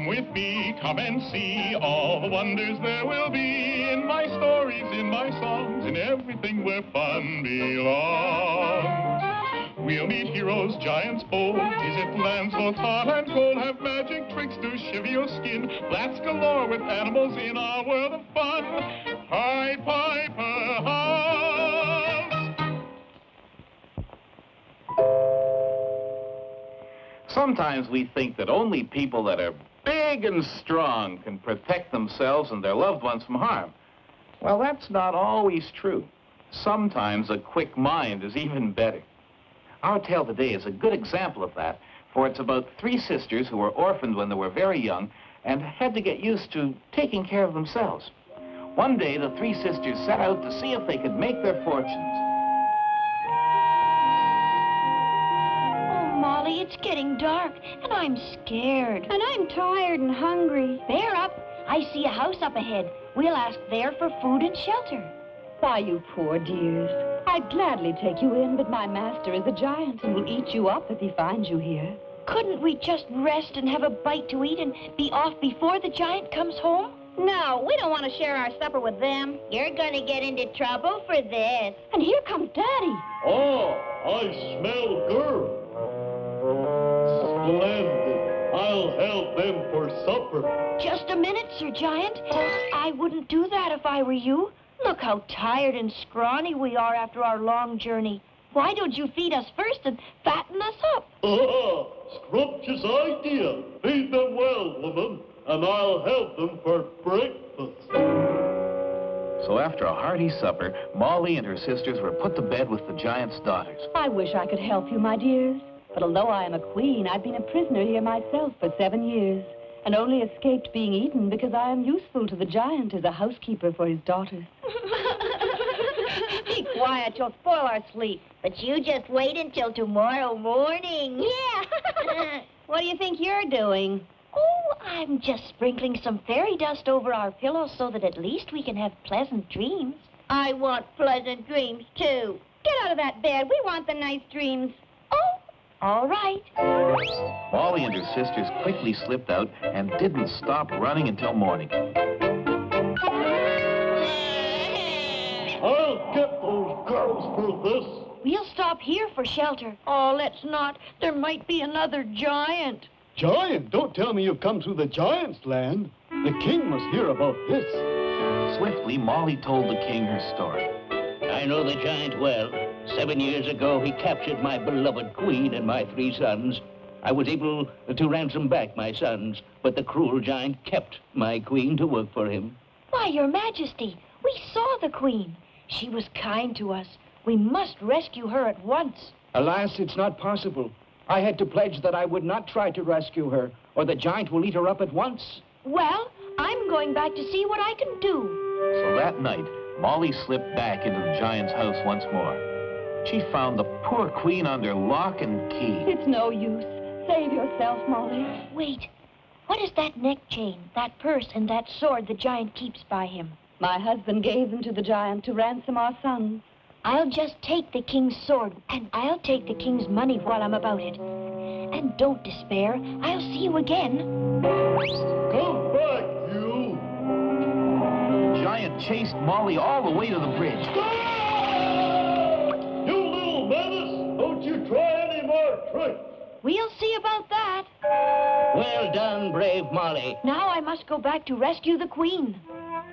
Come with me, come and see all the wonders there will be in my stories, in my songs, in everything where fun belongs. We'll meet heroes, giants bold, visit lands both hot and cold, have magic tricks to shiver your skin, blast galore with animals in our world of fun. Pied Piper House. Sometimes we think that only people that are big and strong can protect themselves and their loved ones from harm. Well, that's not always true. Sometimes a quick mind is even better. Our tale today is a good example of that, for it's about three sisters who were orphaned when they were very young and had to get used to taking care of themselves. One day, the three sisters set out to see if they could make their fortunes. Oh, Molly, it's getting dark, and I'm scared. And I'm tired and hungry. Bear up. I see a house up ahead. We'll ask there for food and shelter. Why, you poor dears. I'd gladly take you in, but my master is a giant and will eat you up if he finds you here. Couldn't we just rest and have a bite to eat and be off before the giant comes home? No, we don't want to share our supper with them. You're going to get into trouble for this. And here comes Daddy. Oh, I smell good. Splendid. I'll help them for supper. Just a minute, Sir Giant. I wouldn't do that if I were you. Look how tired and scrawny we are after our long journey. Why don't you feed us first and fatten us up? Ah, scrumptious idea. Feed them well, woman, and I'll help them for breakfast. So after a hearty supper, Molly and her sisters were put to bed with the giant's daughters. I wish I could help you, my dears. But although I am a queen, I've been a prisoner here myself for 7 years, and only escaped being eaten because I am useful to the giant as a housekeeper for his daughters. Be quiet, you'll spoil our sleep. But you just wait until tomorrow morning. Yeah. What do you think you're doing? Oh, I'm just sprinkling some fairy dust over our pillows so that at least we can have pleasant dreams. I want pleasant dreams, too. Get out of that bed. We want the nice dreams. Oh, all right. Molly and her sisters quickly slipped out and didn't stop running until morning. I'll get those girls for this. We'll stop here for shelter. Oh, let's not. There might be another giant. Giant? Don't tell me you've come through the giant's land. The king must hear about this. Swiftly, Molly told the king her story. I know the giant well. 7 years ago, he captured my beloved queen and my 3 sons. I was able to ransom back my sons, but the cruel giant kept my queen to work for him. Why, Your Majesty, we saw the queen. She was kind to us. We must rescue her at once. Alas, it's not possible. I had to pledge that I would not try to rescue her, or the giant will eat her up at once. Well, I'm going back to see what I can do. So that night, Molly slipped back into the giant's house once more. She found the poor queen under lock and key. It's no use. Save yourself, Molly. Wait. What is that neck chain, that purse, and that sword the giant keeps by him? My husband gave them to the giant to ransom our sons. I'll just take the king's sword, and I'll take the king's money while I'm about it. And don't despair. I'll see you again. Come back, you. The giant chased Molly all the way to the bridge. You little menace! Don't you try any more tricks. We'll see about that. Well done, brave Molly. Now I must go back to rescue the queen.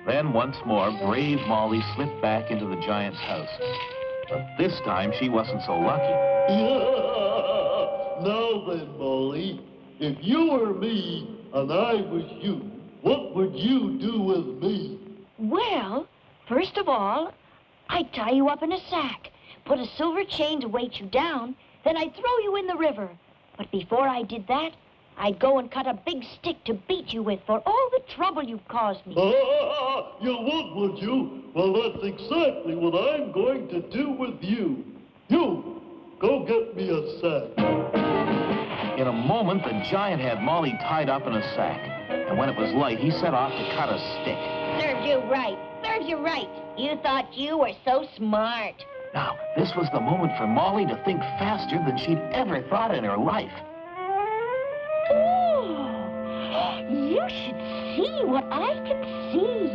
Then once more, brave Molly slipped back into the giant's house. But this time, she wasn't so lucky. Now then, Molly, if you were me and I was you, what would you do with me? Well, first of all, I'd tie you up in a sack, put a silver chain to weight you down, then I'd throw you in the river. But before I did that, I'd go and cut a big stick to beat you with for all the trouble you've caused me. You would you? Well, that's exactly what I'm going to do with you. You, go get me a sack. In a moment, the giant had Molly tied up in a sack. And when it was light, he set off to cut a stick. Serves you right. Serves you right. You thought you were so smart. Now, this was the moment for Molly to think faster than she'd ever thought in her life. Oh, You should see what I can see.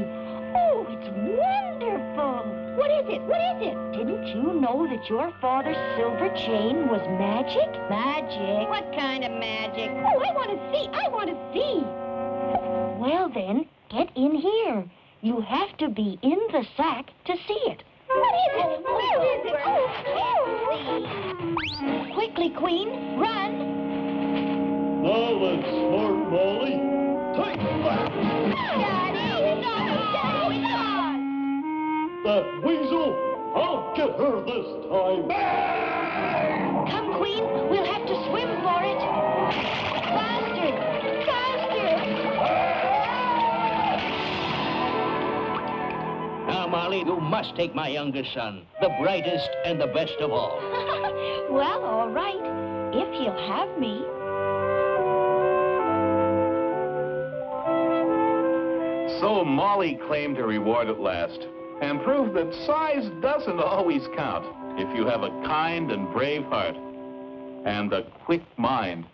Oh, it's wonderful. What is it? What is it? Didn't you know that your father's silver chain was magic? Magic? What kind of magic? Oh, I want to see. I want to see. Well, then, get in here. You have to be in the sack to see it. What is it? Where is it? Oh, quickly, Queen, run. Now then, smart Molly. Take that! That weasel! I'll get her this time! Come, Queen, we'll have to swim for it. Faster, faster. Now, Molly, you must take my youngest son, the brightest and the best of all. Well, all right, if he'll have me. So Molly claimed her reward at last and proved that size doesn't always count if you have a kind and brave heart and a quick mind.